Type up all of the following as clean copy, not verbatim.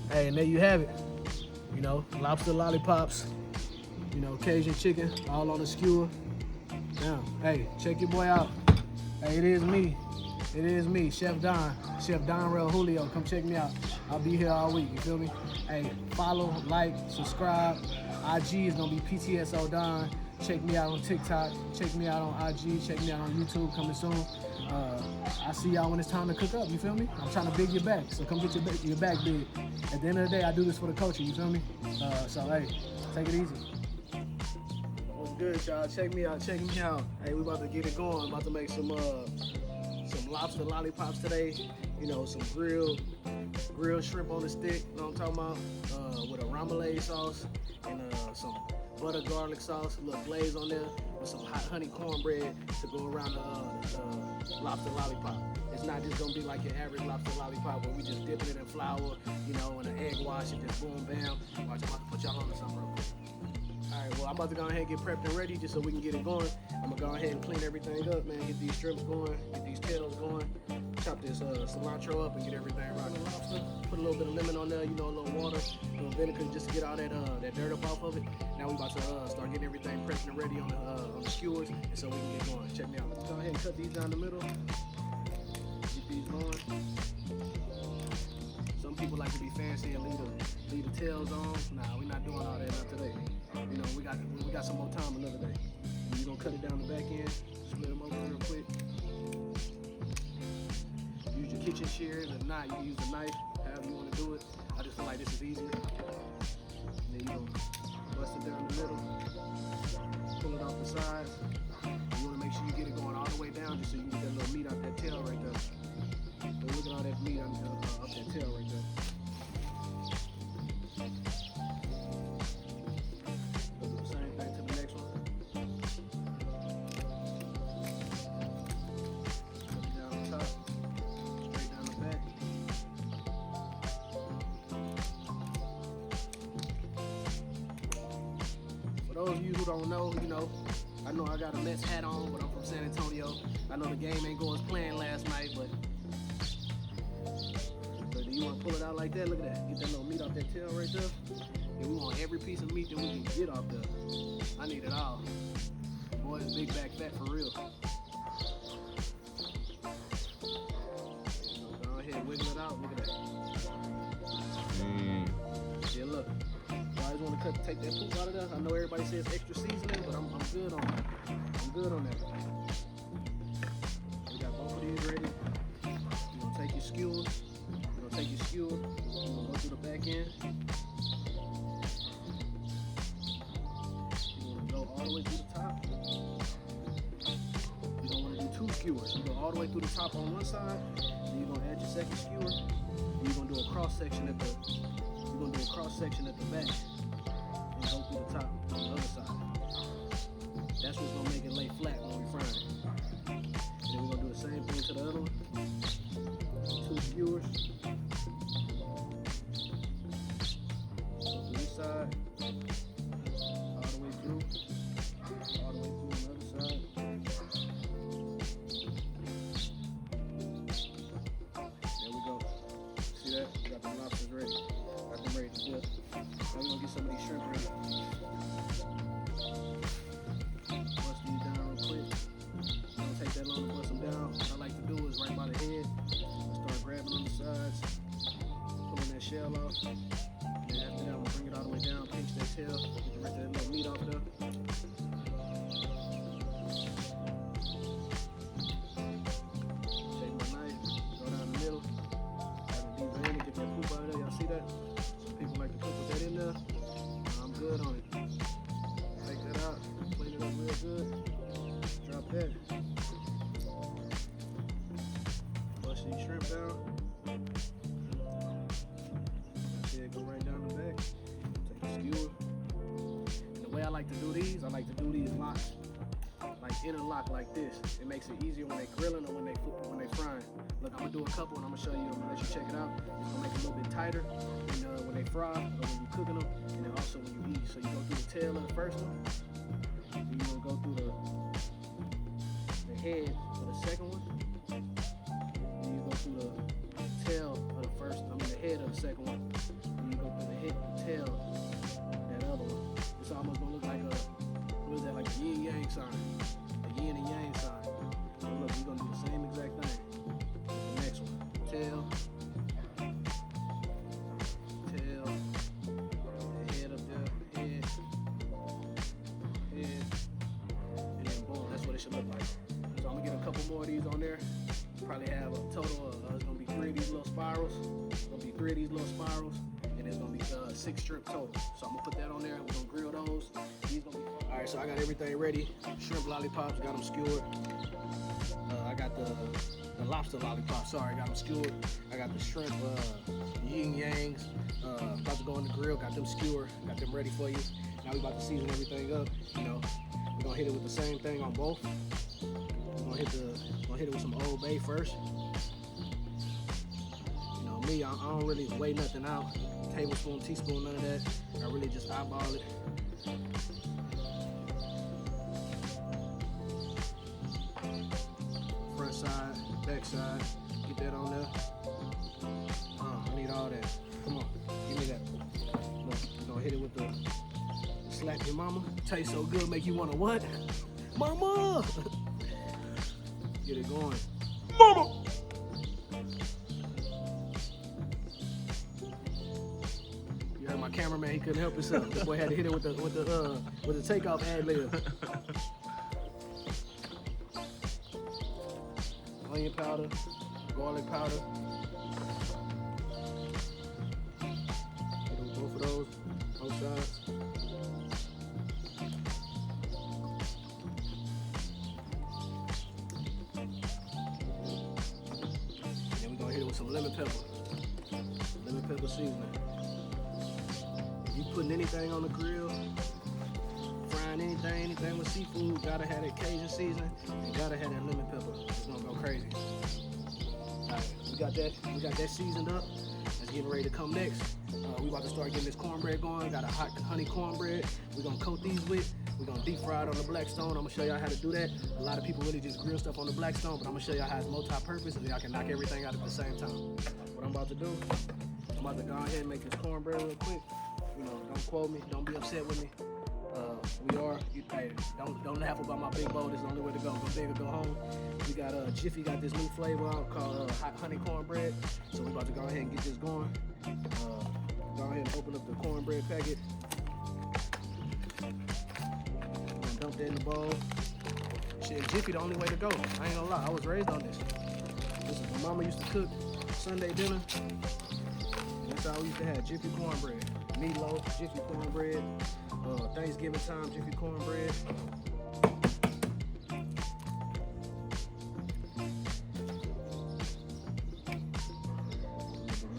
Hey, and there you have it. You know, lobster lollipops, you know, Cajun chicken, all on the skewer. Now, hey, check your boy out. Hey, it is me. It is me, Chef Don. Chef Don Real Julio. Come check me out. I'll be here all week, you feel me? Hey, follow, like, subscribe. IG is gonna be PTSO Don. Check me out on TikTok. Check me out on IG. Check me out on YouTube coming soon. I see y'all when it's time to cook up, you feel me? I'm trying to big your back, so come get your back big. At the end of the day, I do this for the culture, you feel me? So hey, take it easy. What's good, y'all? Check me out, check me out. Hey, we about to get it going. About to make some lobster lollipops today. You know, some grilled shrimp on the stick, you know what I'm talking about? With a remoulade sauce and some butter garlic sauce, a little glaze on there, with some hot honey cornbread to go around the lobster lollipop. It's not just gonna be like your average lobster lollipop where we just dipping it in flour, you know, and an egg wash and just boom, bam. Watch, I'm about to put y'all on to something real quick. All right, well, I'm about to go ahead and get prepped and ready just so we can get it going. I'm gonna go ahead and clean everything up, man. Get these shrimps going, get these tails going, chop this cilantro up and get everything right. Lobster, put a little bit of lemon on there, you know, a little water, a little vinegar just to get all that dirt up off of it. Now we about to start getting everything prepped and ready on the skewers, and so we can get going. Check me out. Let's go ahead and cut these down the middle. Get these going. Some people like to be fancy and leave the tails on. Nah, we're not doing all that not today. You know, we got some more time another day. We're gonna cut it down the back end, split them open real quick. Use your kitchen shears. If not, you can use a knife, however you want to do it. I just feel like this is easier. And then you're gonna bust it down the middle, pull it off the sides. You wanna make sure you get it going all the way down just so you can get that little meat out that tail right there. So look at all that meat off that tail right there. Do the same thing to the next one. Cut it down the top, straight down the back. For those of you who don't know, you know, I know I got a Mets hat on, but I'm from San Antonio. I know the game ain't going as planned last night, but do you want to pull it out like that? Look at that. Get that little meat off that tail right there. And we want every piece of meat that we can get off there. I need it all. Boy, it's big back fat for real. Go ahead, wiggle it out. Look at that. Yeah, look. You always want to take that poop out of there. I know everybody says extra seasoning, but I'm good on that. I'm good on that. We got both of these ready. You're going to take your skewers. Take your skewer, you're gonna go through the back end. You're gonna go all the way through the top. You don't want to do two skewers. You go all the way through the top on one side, then you're gonna add your second skewer, and you're gonna do a cross section at the back, and go through the top on the other side. That's what's gonna make it lay flat when we fry it. And then we're gonna do the same thing to the other one. Two skewers. Side, all the way through on the other side. There we go. See that? We got the lobsters ready. Got them ready to dip. Now we're gonna get some of these shrimp ready. Bust these down real quick. It don't take that long to bust them down. What I like to do is right by the head, start grabbing on the sides, pulling that shell off. And after that, we'll bring it all the way down, pinch that tail, get the rest of that little meat off there. Take my knife, go down the middle, have it deep in it, get that poop out of there. Y'all see that? Some people like to cook with that in there. I'm good on it. Take that out, clean it up real good. Drop that. Flush these shrimp down. Go right down the back. Take a skewer. And the way I like to do these locks, like interlock like this. It makes it easier when they're grilling or when they frying. Look, I'm gonna do a couple and I'm gonna show you. I'm gonna let you check it out. It's gonna make it a little bit tighter when they fry or when you're cooking them, and then also when you eat. So you go through the tail of the first one, then you're gonna go through the head for the second one, then you go through the tail of the head of the second one. zodiac sign, the yin and yang sign. So look, we're gonna do the same exact thing. The next one, tail, head up there, head, and then boom. That's what it should look like. So I'm gonna get a couple more of these on there. Probably have a total of it's gonna be 3 of these little spirals. It's gonna be 3 of these little spirals, and it's gonna be 6 strip total. So I'm gonna put that on there. We're gonna grill those. These gonna be all right. So I got everything ready. Shrimp lollipops, got them skewered. I got the lobster lollipops. Sorry, got them skewered. I got the shrimp Yin-Yangs. About to go on the grill. Got them skewered. Got them ready for you. Now we about to season everything up. You know, we're gonna hit it with the same thing on both. We're gonna hit it with some Old Bay first. You know me, I don't really weigh nothing out. Tablespoon, teaspoon, none of that. I really just eyeball it. Front side, back side, get that on there. I need all that. Come on, give me that. Look, we're gonna hit it with the slap your mama. Tastes so good, make you wanna what? Mama! Get it going. Mama! You heard my cameraman, he couldn't help himself. The boy had to hit it with the takeoff ad lib. Onion powder, garlic powder. Hit it with both of those, both sides. Some lemon pepper seasoning. If you putting anything on the grill, frying anything with seafood, gotta have that Cajun seasoning and gotta have that lemon pepper. It's gonna go crazy. Alright, we got that seasoned up. That's getting ready to come next. We about to start getting this cornbread going. Got a hot honey cornbread. We're gonna coat these with. We're gonna deep fry it on the Blackstone. I'm gonna show y'all how to do that. A lot of people really just grill stuff on the Blackstone, but I'm gonna show y'all how it's multi-purpose and y'all can knock everything out at the same time. What I'm about to do, I'm about to go ahead and make this cornbread real quick. You know, don't quote me, don't be upset with me. Hey, don't laugh about my big bowl. This is the only way to go. Go big or go home. We got Jiffy got this new flavor out called hot honey cornbread. So we're about to go ahead and get this going. Go ahead and open up the cornbread packet. Dump that in the bowl. Shit, Jiffy the only way to go. I ain't gonna lie, I was raised on this. My mama used to cook Sunday dinner. And that's how we used to have Jiffy cornbread. Meatloaf, Jiffy cornbread. Thanksgiving time, Jiffy cornbread.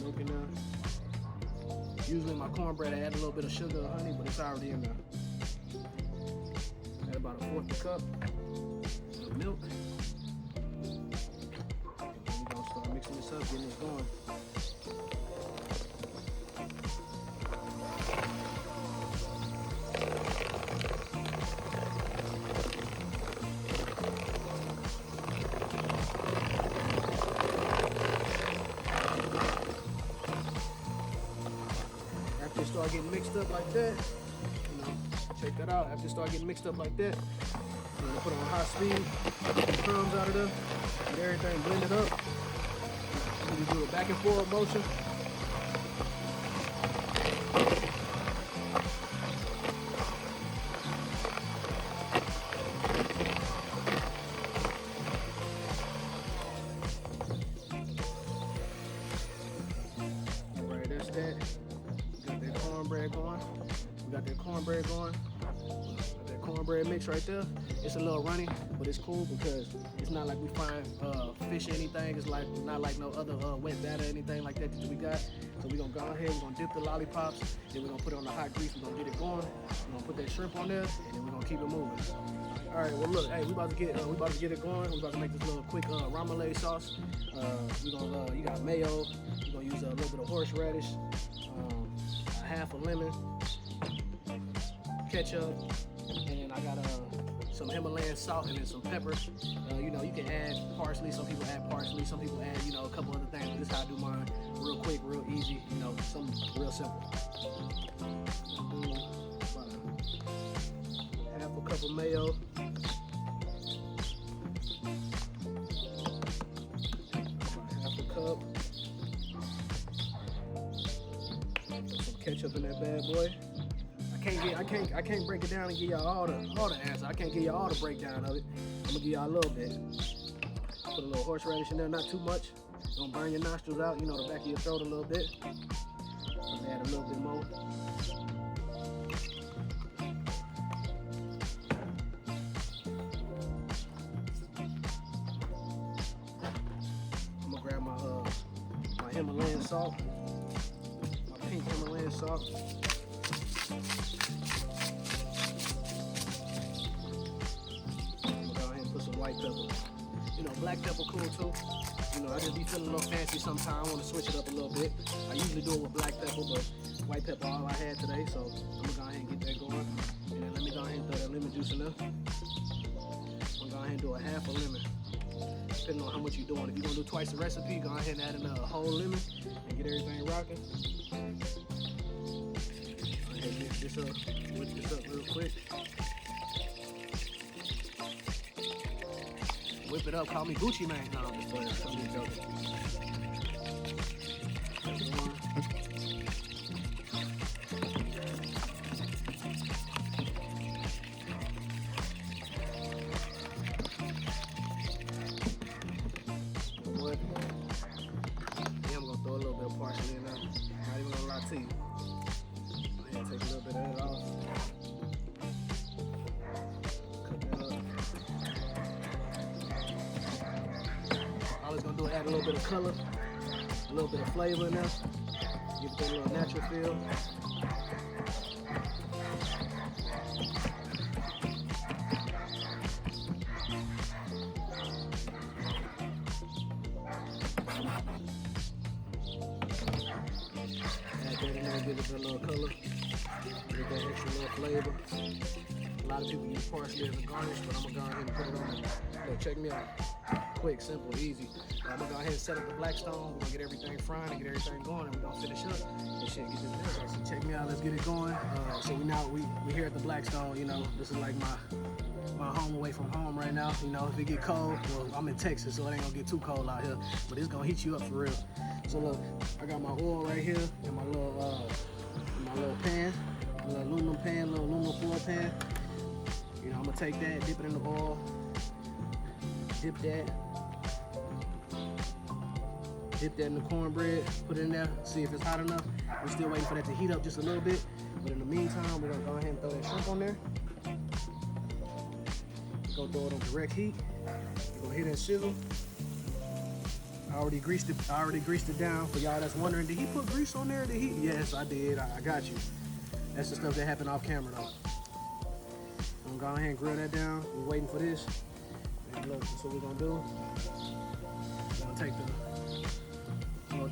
Milk in there. Usually my cornbread, I add a little bit of sugar or honey, but it's already in there. Add about 1/4 cup of milk. And we're gonna start mixing this up, getting this going. After it start getting mixed up like that, check that out. After it start getting mixed up like that, I'm gonna put it on high speed, get the crumbs out of there, get everything blended up. We do a back and forth motion. All right, that's that. We got that cornbread going. Got that cornbread mix right there. It's a little runny, but it's cool because it's not like we find fish or anything. It's like not like no other wet batter or anything like that we got. So we're gonna go ahead, we're gonna dip the lollipops, then we're gonna put it on the hot grease, we're gonna get it going. We're gonna put that shrimp on there, and then we're gonna keep it moving. All right, well look, hey, we about to get it going. We're about to make this little quick ramelade sauce. You got mayo. We're gonna use a little bit of horseradish, a half a lemon, ketchup, and I got some Himalayan salt and then some pepper. You can add parsley. Some people add parsley. Some people add, a couple other things. But this is how I do mine. Real quick, real easy. Something real simple. About a half a cup of mayo. About half a cup. Put some ketchup in that bad boy. I can't break it down and give y'all all the answer. I can't give y'all all the breakdown of it. I'm gonna give y'all a little bit. Put a little horseradish in there, not too much. Don't burn your nostrils out, you know, the back of your throat a little bit. I'm gonna add a little bit more. I'm gonna grab my Himalayan salt, my pink Himalayan salt. White pepper. You know, black pepper cool too. You know, I just be feeling a little fancy sometimes. I want to switch it up a little bit. I usually do it with black pepper, but white pepper all I had today, so I'm gonna go ahead and get that going. And then let me go ahead and throw that lemon juice in there. I'm gonna go ahead and do a half a lemon. Depending on how much you're doing. If you're gonna do twice the recipe, go ahead and add in a whole lemon and get everything rocking. Go ahead and mix this up, whip this up real quick. Whip it up, call me Gucci Man. No, I'm just playing. I'm just joking. What? Yeah, I'm gonna throw a little bit of parsley in there. Not even gonna lie to you. Go ahead and take a little bit of that off. All it's gonna do is add a little bit of color, a little bit of flavor in there, give it that little natural feel. Add that in there, give it a little color, give that extra little flavor. A lot of people use parsley as a garnish, but I'm gonna go ahead and put it on there. Look, check me out. Quick, simple, easy. I'm gonna go ahead and set up the Blackstone. We're gonna get everything frying and get everything going, and we're gonna finish up and shit, get this done. So check me out, let's get it going. So we here at the Blackstone, you know, this is like my home away from home right now. You know, if it get cold, well, I'm in Texas, so it ain't gonna get too cold out here, but it's gonna heat you up for real. So look, I got my oil right here in my little pan, a little aluminum pan, little aluminum foil pan. You know, I'm gonna take that, dip it in the oil, dip that in the cornbread, put it in there, see if it's hot enough. We're still waiting for that to heat up just a little bit, but in the meantime, we're gonna go ahead and throw that shrimp on there. Go throw it on direct heat. You're gonna hear that sizzle. I already greased it down. For y'all that's wondering, did he put grease on there? Did he? Yes, I did. I got you. That's the stuff that happened off camera though. I'm gonna go ahead and grill that down. We're waiting for this. And look, that's what we're gonna do. We're gonna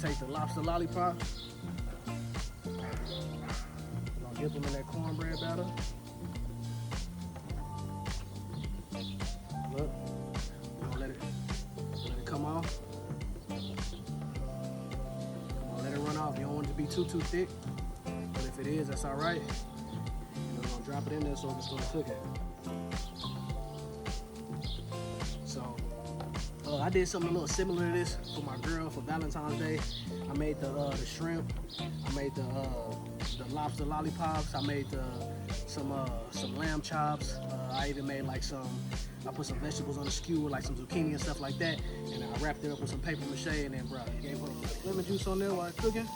take the lobster lollipops. We're gonna dip them in that cornbread batter. Look, we're gonna let it come off. Let it run off. You don't want it to be too thick, but if it is, that's all right. And we're gonna drop it in there so we can start cooking. So I did something a little similar to this for my girl for Valentine's Day. I made the shrimp. I made the lobster lollipops. I made some lamb chops. I even made like I put some vegetables on the skewer, like some zucchini and stuff like that, and I wrapped it up with some paper mache, and then bro, gave her lemon juice on there while it's cooking.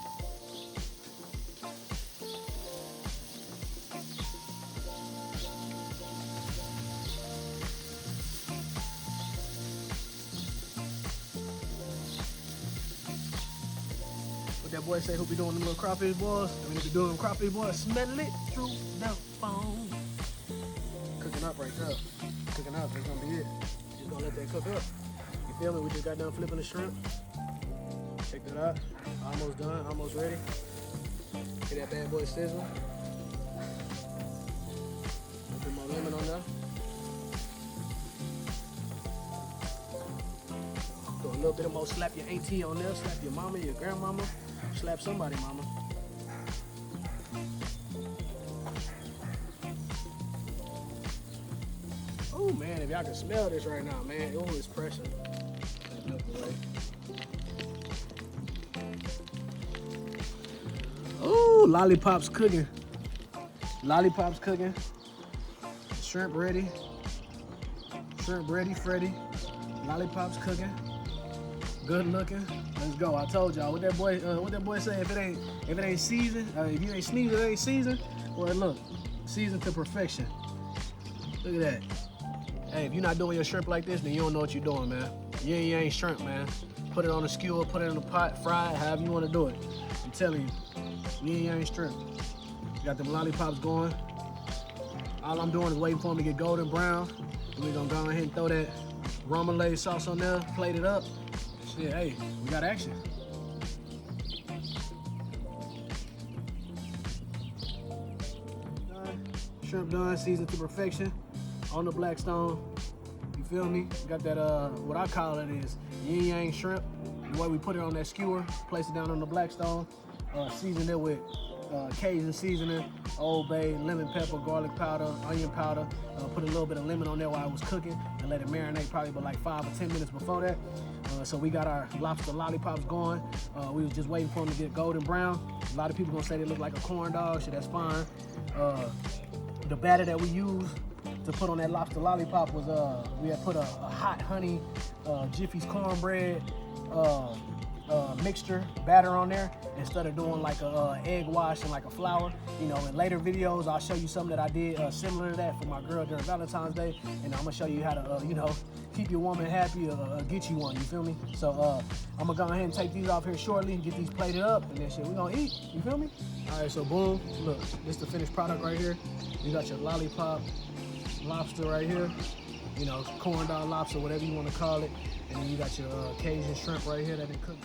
That boy say who be doing them little crawfish boys. I mean, if you doing them crawfish boys, smell it through the phone. Cooking up right there. Cooking up, that's gonna be it. Just gonna let that cook up. You feel me? We just got done flipping the shrimp. Check that out. Almost done, almost ready. Get that bad boy sizzling. Put more lemon on there. Throw a little bit of more, slap your auntie on there, slap your mama, your grandmama. Slap somebody, mama. Oh man, if y'all can smell this right now, man. Oh, it's pressure. Oh, lollipops cooking. Lollipops cooking. Shrimp ready. Shrimp ready, Freddy. Lollipops cooking. Good looking. Let's go. I told y'all what that boy say. If it ain't seasoned, if you ain't sneezing, it ain't seasoned. Well, look, seasoned to perfection. Look at that. Hey, if you're not doing your shrimp like this, then you don't know what you're doing, man. Yin-Yang shrimp, man. Put it on a skewer, put it in a pot, fry it, however you want to do it. I'm telling you, Yin-Yang shrimp. Got them lollipops going. All I'm doing is waiting for them to get golden brown. And we're gonna go ahead and throw that remoulade sauce on there, plate it up. Shit, hey, we got action. Shrimp done, seasoned to perfection. On the Blackstone, you feel me? Got that, what I call it is Yin-Yang shrimp. The way we put it on that skewer, place it down on the Blackstone, season it with Cajun seasoning, Old Bay, lemon pepper, garlic powder, onion powder. Put a little bit of lemon on there while I was cooking and let it marinate probably about like 5 or 10 minutes before that. So we got our lobster lollipops going. We was just waiting for them to get golden brown. A lot of people gonna say they look like a corn dog. Shit, that's fine. The batter that we used to put on that lobster lollipop was we had put a hot honey Jiffy's cornbread mixture batter on there instead of doing like a egg wash and like a flour. You know, in later videos I'll show you something that I did similar to that for my girl during Valentine's Day, and I'm gonna show you how to you know, keep your woman happy or get you one, you feel me? So I'm gonna go ahead and take these off here shortly and get these plated up, and then shit we gonna eat, you feel me? All right, so boom, look, this is the finished product right here. You got your lollipop lobster right here, you know, corn dog lobster, whatever you want to call it. And then you got your Cajun shrimp right here that they cooked.